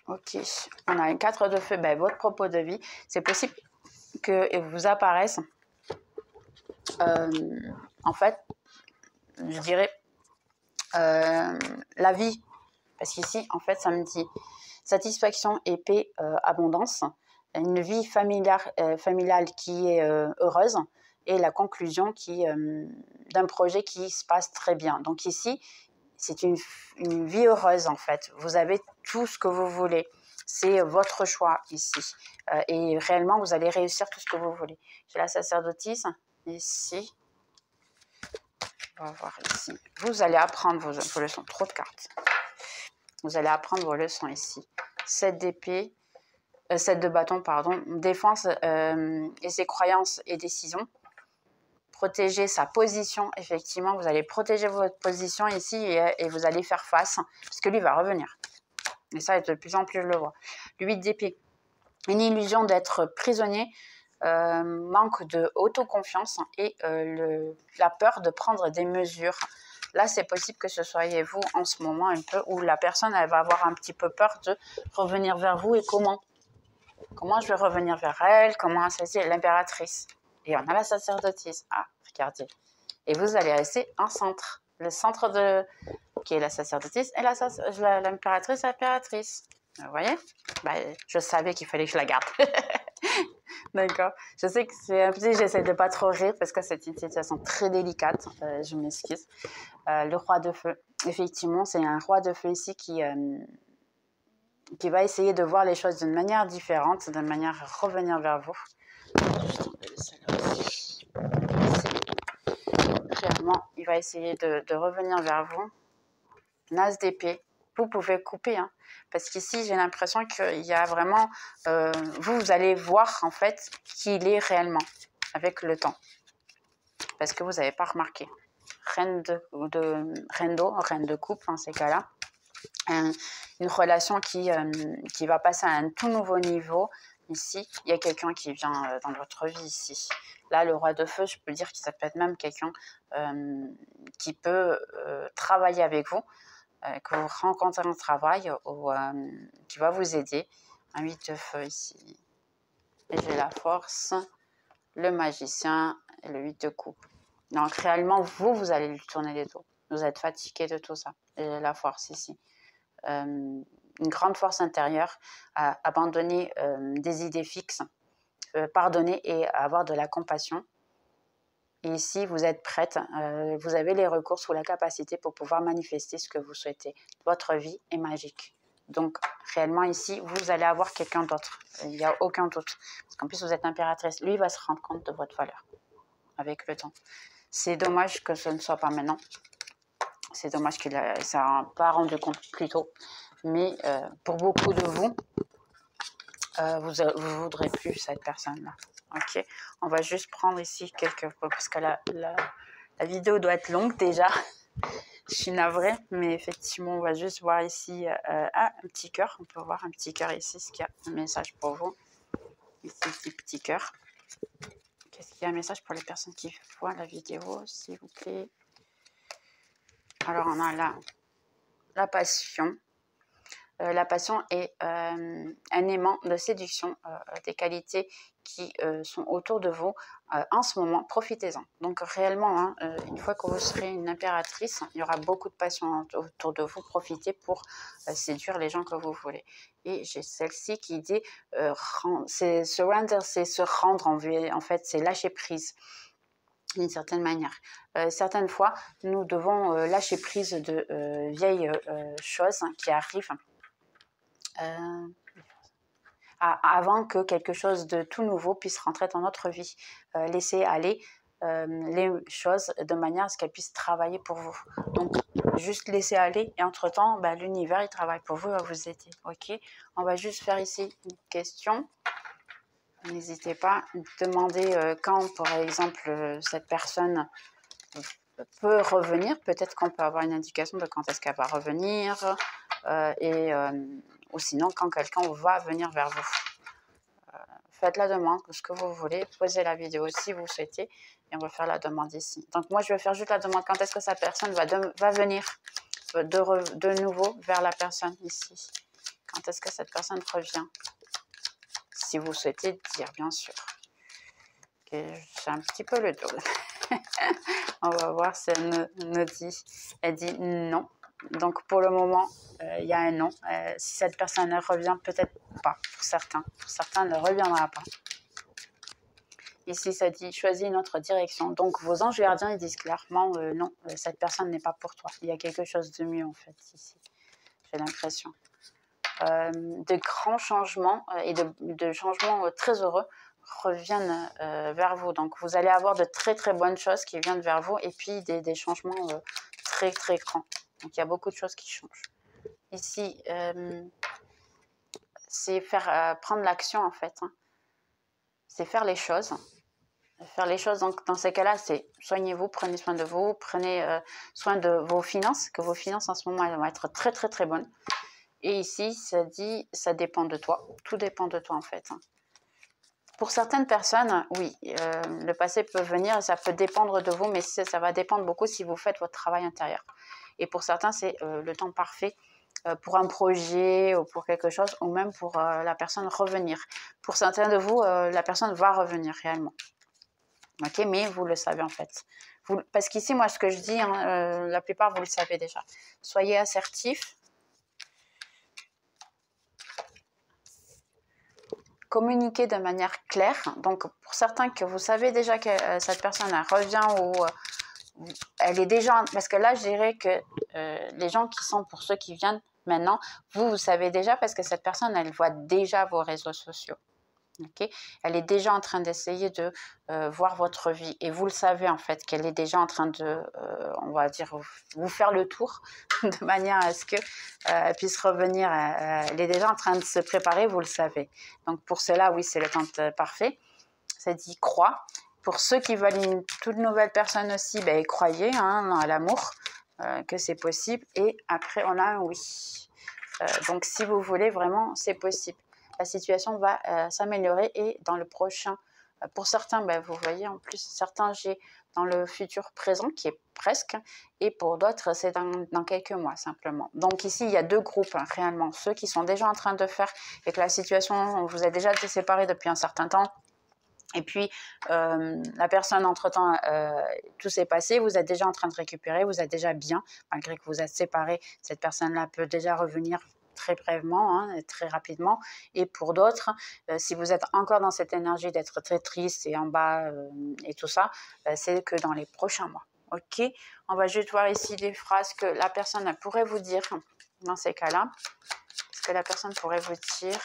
Ok, on a une 4 de feu, votre propos de vie. C'est possible que vous apparaisse, en fait, je dirais, la vie. Parce qu'ici, en fait, ça me dit satisfaction et paix, abondance, une vie familiale qui est heureuse et la conclusion d'un projet qui se passe très bien. Donc ici, c'est une vie heureuse en fait. Vous avez tout ce que vous voulez. C'est votre choix ici. Et réellement, vous allez réussir tout ce que vous voulez. J'ai la sacerdotisse ici. On va voir ici. Vous allez apprendre vos leçons. Trop de cartes. Vous allez apprendre vos leçons ici. 7 d'épée, 7 de bâton, pardon. Défense et ses croyances et décisions. Protéger sa position, effectivement. Vous allez protéger votre position ici et vous allez faire face. Parce que lui va revenir. Et ça, de plus en plus, je le vois. Le 8 d'épée. Une illusion d'être prisonnier. Manque de autoconfiance et la peur de prendre des mesures. Là, c'est possible que ce soyez vous en ce moment un peu où la personne, elle va avoir un petit peu peur de revenir vers vous. Et comment je vais revenir vers elle? Comment ça c'est l'impératrice? Et on a la sacerdotisse. Ah, regardez. Et vous allez rester en centre. Le centre qui est la sacerdotisse et l'impératrice, l'impératrice. Vous voyez? Je savais qu'il fallait que je la garde. D'accord. Je sais que c'est un petit, j'essaie de pas trop rire parce que c'est une situation très délicate. Je m'excuse. Le roi de feu. Effectivement, c'est un roi de feu ici qui va essayer de voir les choses d'une manière différente, d'une manière à revenir vers vous. Clairement, il va essayer de revenir vers vous. L'as d'épée. Vous pouvez couper, hein, parce qu'ici, j'ai l'impression qu'il y a vraiment... vous allez voir, en fait, qui il est réellement, avec le temps. Parce que vous n'avez pas remarqué. Reine de coupe, dans ces cas-là. Une relation qui va passer à un tout nouveau niveau. Ici, il y a quelqu'un qui vient dans votre vie, ici. Là, le roi de feu, je peux dire que ça peut être même quelqu'un qui peut travailler avec vous, que vous rencontrez en travail ou qui va vous aider. Un 8 de feu ici. Et j'ai la force, le magicien et le 8 de coupe. Donc réellement, vous allez lui tourner les dos. Vous êtes fatigué de tout ça. Et j'ai la force ici. Une grande force intérieure, à abandonner des idées fixes, pardonner et avoir de la compassion. Et ici, vous êtes prête, vous avez les ressources ou la capacité pour pouvoir manifester ce que vous souhaitez. Votre vie est magique. Donc, réellement, ici, vous allez avoir quelqu'un d'autre. Il n'y a aucun doute. Parce qu'en plus, vous êtes impératrice. Lui, il va se rendre compte de votre valeur avec le temps. C'est dommage que ce ne soit pas maintenant. C'est dommage qu'il ne s'est pas rendu compte plus tôt. Mais pour beaucoup de vous, vous ne voudrez plus cette personne-là. Ok, on va juste prendre ici quelques... Parce que la vidéo doit être longue déjà. Je suis navrée, mais effectivement, on va juste voir ici un petit cœur. On peut voir un petit cœur ici, ce qu'il y a un message pour vous. Ici, petit cœur. Qu'est-ce qu'il y a un message pour les personnes qui voient la vidéo, s'il vous plaît? Alors, on a la passion. La passion est un aimant de séduction, des qualités qui sont autour de vous en ce moment. Profitez-en. Donc réellement, hein, une fois que vous serez une impératrice, il y aura beaucoup de passion autour de vous. Profitez pour séduire les gens que vous voulez. Et j'ai celle-ci qui dit c'est surrender, c'est se rendre en fait, c'est lâcher prise. D'une certaine manière. Certaines fois, nous devons lâcher prise de vieilles choses qui arrivent avant que quelque chose de tout nouveau puisse rentrer dans notre vie. Laisser aller les choses de manière à ce qu'elles puissent travailler pour vous. Donc, juste laisser aller et entre-temps, l'univers, il travaille pour vous, il va vous aider. Ok, on va juste faire ici une question. N'hésitez pas à demander quand, par exemple, cette personne peut revenir. Peut-être qu'on peut avoir une indication de quand est-ce qu'elle va revenir ou sinon quand quelqu'un va venir vers vous. Faites la demande, ce que vous voulez, posez la vidéo si vous souhaitez et on va faire la demande ici. Donc moi je vais faire juste la demande quand est-ce que cette personne va venir de nouveau vers la personne ici. Quand est-ce que cette personne revient? Si vous souhaitez dire, bien sûr. Okay, j'ai un petit peu le dos. On va voir si elle nous dit. Elle dit non. Donc pour le moment, il y a un non. Si cette personne ne revient, peut-être pas pour certains. Pour certains, elle ne reviendra pas. Ici, ça dit choisis une autre direction. Donc vos anges gardiens, ils disent clairement non, cette personne n'est pas pour toi. Il y a quelque chose de mieux en fait ici. J'ai l'impression. De grands changements et de changements très heureux reviennent vers vous. Donc, vous allez avoir de très, très bonnes choses qui viennent vers vous et puis des changements très, très grands. Donc, il y a beaucoup de choses qui changent. Ici, c'est prendre l'action, en fait. Hein. C'est faire les choses. Faire les choses, donc, dans ces cas-là, c'est soignez-vous, prenez soin de vous, prenez soin de vos finances, que vos finances, en ce moment, elles vont être très, très, très bonnes. Et ici, ça dit, ça dépend de toi. Tout dépend de toi, en fait. Hein. Pour certaines personnes, oui, le passé peut venir et ça peut dépendre de vous, mais ça va dépendre beaucoup si vous faites votre travail intérieur. Et pour certains, c'est le temps parfait pour un projet ou pour quelque chose, ou même pour la personne revenir. Pour certains de vous, la personne va revenir réellement. Ok, mais vous le savez en fait. Parce qu'ici, moi, ce que je dis, hein, la plupart, vous le savez déjà. Soyez assertif. Communiquer de manière claire. Donc, pour certains que vous savez déjà que cette personne elle revient ou elle est déjà... Parce que là, je dirais que les gens qui sont pour ceux qui viennent maintenant, vous savez déjà parce que cette personne, elle voit déjà vos réseaux sociaux. Okay, elle est déjà en train d'essayer de voir votre vie et vous le savez en fait qu'elle est déjà en train de, on va dire, vous faire le tour de manière à ce qu'elle puisse revenir. Elle est déjà en train de se préparer, vous le savez. Donc pour cela, oui, c'est le temps parfait. Ça dit crois. Pour ceux qui veulent une toute nouvelle personne aussi, croyez à l'amour, que c'est possible. Et après, on a un oui. Donc si vous voulez vraiment, c'est possible. La situation va s'améliorer et dans le prochain Pour certains, ben, vous voyez, en plus, certains, j'ai dans le futur présent qui est presque, et pour d'autres, c'est dans quelques mois simplement. Donc ici, il y a deux groupes hein, réellement. Ceux qui sont déjà en train de faire et que la situation, vous êtes déjà séparés depuis un certain temps, et puis la personne, entre-temps, tout s'est passé, vous êtes déjà en train de récupérer, vous êtes déjà bien, malgré que vous êtes séparés, cette personne-là peut déjà revenir très brièvement, hein, très rapidement. Et pour d'autres, si vous êtes encore dans cette énergie d'être très triste et en bas et tout ça, c'est que dans les prochains mois. Ok, on va juste voir ici des phrases que la personne pourrait vous dire dans ces cas-là. Ce que la personne pourrait vous dire.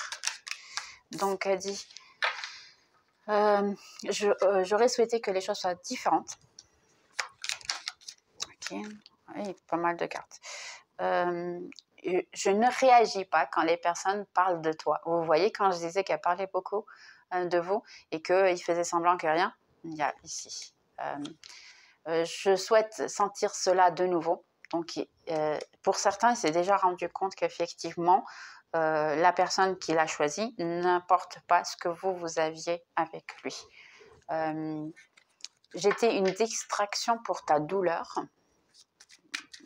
Donc, elle dit... j'aurais souhaité que les choses soient différentes. Ok, oui, pas mal de cartes. Je ne réagis pas quand les personnes parlent de toi. Vous voyez, quand je disais qu'elle parlait beaucoup de vous et qu'il faisait semblant que rien, il y a ici. Je souhaite sentir cela de nouveau. Donc, pour certains, il s'est déjà rendu compte qu'effectivement, la personne qui l'a choisi n'importe pas ce que vous aviez avec lui. J'étais une distraction pour ta douleur.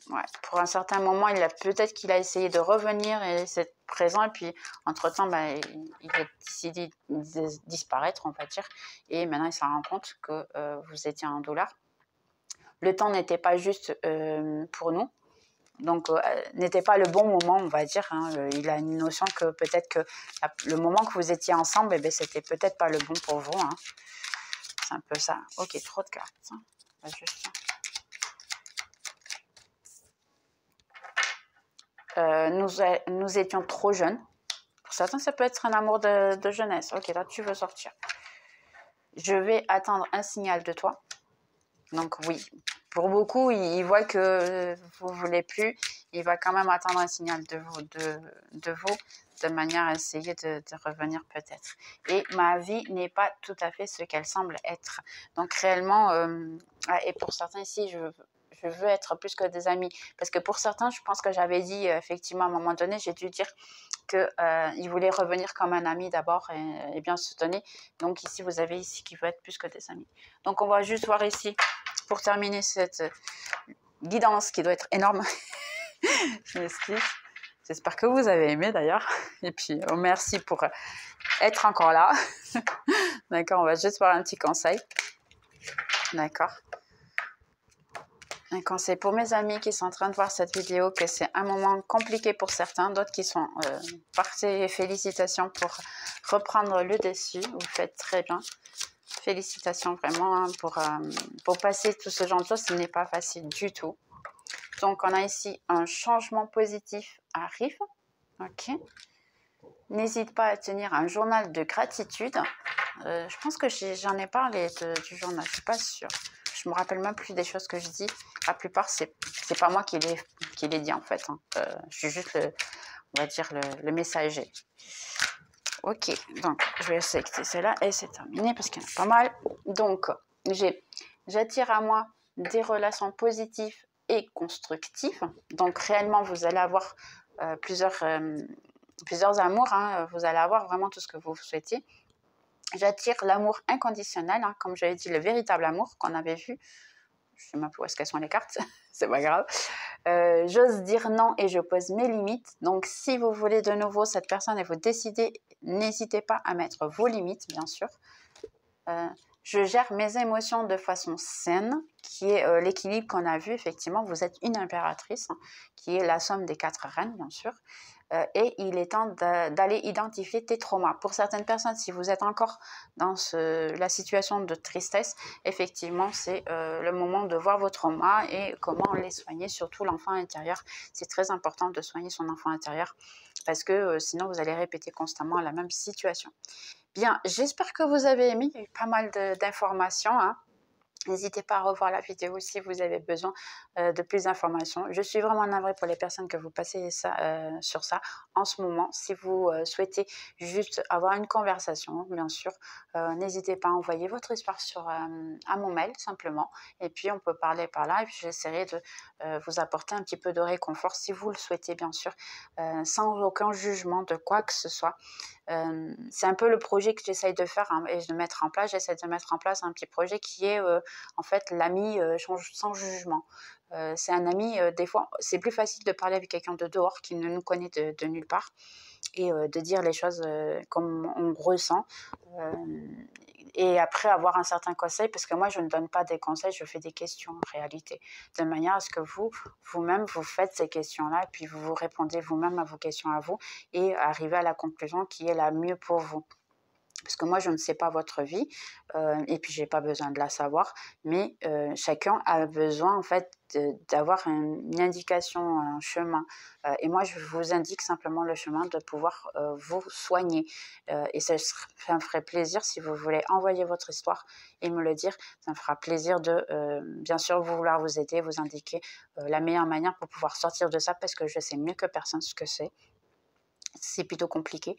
Ouais, pour un certain moment, peut-être qu'il a essayé de revenir et c'est présent, et puis entre-temps, il a décidé de disparaître, on va dire, et maintenant il se rend compte que vous étiez en douleur. Le temps n'était pas juste pour nous, donc n'était pas le bon moment, on va dire. Hein. Il a une notion que peut-être que le moment que vous étiez ensemble, eh bien, c'était peut-être pas le bon pour vous. Hein. C'est un peu ça. Ok, trop de cartes. Hein. Juste... nous étions trop jeunes. Pour certains, ça peut être un amour de jeunesse. Ok, là, tu veux sortir. Je vais attendre un signal de toi. Donc oui, pour beaucoup, il voit que vous ne voulez plus. Il va quand même attendre un signal de vous, de manière à essayer de revenir peut-être. Et ma vie n'est pas tout à fait ce qu'elle semble être. Donc réellement, et pour certains ici, je veux être plus que des amis. Parce que pour certains, je pense que j'avais dit, effectivement, à un moment donné, j'ai dû dire qu'il voulait revenir comme un ami d'abord et bien se donner. Donc ici, vous avez ici qui veut être plus que des amis. Donc on va juste voir ici, pour terminer cette guidance qui doit être énorme. Je m'excuse. J'espère que vous avez aimé d'ailleurs. Et puis, merci pour être encore là. D'accord, on va juste voir un petit conseil. D'accord. Un conseil pour mes amis qui sont en train de voir cette vidéo, que c'est un moment compliqué pour certains, d'autres qui sont partis. Félicitations pour reprendre le dessus. Vous faites très bien. Félicitations vraiment hein, pour passer tout ce genre de choses. Ce n'est pas facile du tout. Donc, on a ici un changement positif arrive. Ok. N'hésite pas à tenir un journal de gratitude. Je pense que j'en ai parlé du journal, je ne suis pas sûre. Je ne me rappelle même plus des choses que je dis. La plupart, c'est pas moi qui les dis en fait. Hein. Je suis juste, on va dire, le messager. Ok, donc je vais sélectionner celle-là et c'est terminé parce qu'il y en a pas mal. Donc, j'attire à moi des relations positives et constructives. Donc, réellement, vous allez avoir plusieurs amours. Hein. Vous allez avoir vraiment tout ce que vous souhaitiez. J'attire l'amour inconditionnel, hein, comme j'avais dit, le véritable amour qu'on avait vu. Je ne sais même plus où est-ce qu'elles sont les cartes, c'est pas grave. J'ose dire non et je pose mes limites. Donc, si vous voulez de nouveau cette personne et vous décidez, n'hésitez pas à mettre vos limites, bien sûr. Je gère mes émotions de façon saine, qui est l'équilibre qu'on a vu. Effectivement, vous êtes une impératrice, hein, qui est la somme des 4 reines, bien sûr. Et il est temps d'aller identifier tes traumas. Pour certaines personnes, si vous êtes encore dans la situation de tristesse, effectivement, c'est le moment de voir vos traumas et comment les soigner, surtout l'enfant intérieur. C'est très important de soigner son enfant intérieur parce que sinon, vous allez répéter constamment la même situation. Bien, j'espère que vous avez aimé. Il y a eu pas mal d'informations, hein. N'hésitez pas à revoir la vidéo si vous avez besoin de plus d'informations. Je suis vraiment navrée pour les personnes que vous passez sur ça en ce moment. Si vous souhaitez juste avoir une conversation, bien sûr, n'hésitez pas à envoyer votre histoire à mon mail simplement. Et puis, on peut parler par là. Et puis, j'essaierai de vous apporter un petit peu de réconfort si vous le souhaitez, bien sûr, sans aucun jugement de quoi que ce soit. C'est un peu le projet que j'essaye de faire hein, et de mettre en place. J'essaie de mettre en place un petit projet qui est en fait l'ami sans jugement. C'est un ami, des fois, c'est plus facile de parler avec quelqu'un de dehors qui ne nous connaît de nulle part et de dire les choses comme on ressent. Et après avoir un certain conseil, parce que moi je ne donne pas des conseils, je fais des questions en réalité, de manière à ce que vous-même, vous faites ces questions-là, et puis vous répondez vous-même à vos questions à vous, et arrivez à la conclusion qui est la mieux pour vous. Parce que moi, je ne sais pas votre vie, et puis je n'ai pas besoin de la savoir, mais chacun a besoin en fait d'avoir une indication, un chemin. Et moi, je vous indique simplement le chemin de pouvoir vous soigner. Et ça me ferait plaisir si vous voulez envoyer votre histoire et me le dire. Ça me fera plaisir de, bien sûr, vouloir vous aider, vous indiquer la meilleure manière pour pouvoir sortir de ça, parce que je sais mieux que personne ce que c'est. C'est plutôt compliqué.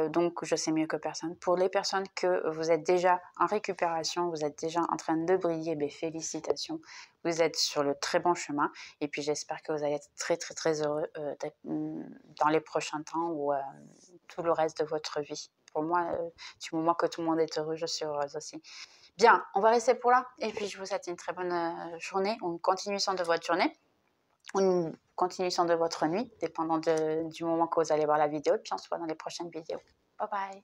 Donc, je sais mieux que personne. Pour les personnes que vous êtes déjà en récupération, vous êtes déjà en train de briller, félicitations. Vous êtes sur le très bon chemin. Et puis, j'espère que vous allez être très, très, très heureux dans les prochains temps ou tout le reste de votre vie. Pour moi, du moment que tout le monde est heureux, je suis heureuse aussi. Bien, on va rester pour là. Et puis, je vous souhaite une très bonne journée ou une continuation de votre journée. Une continuation de votre nuit, dépendant du moment que vous allez voir la vidéo. Et puis on se voit dans les prochaines vidéos. Bye bye.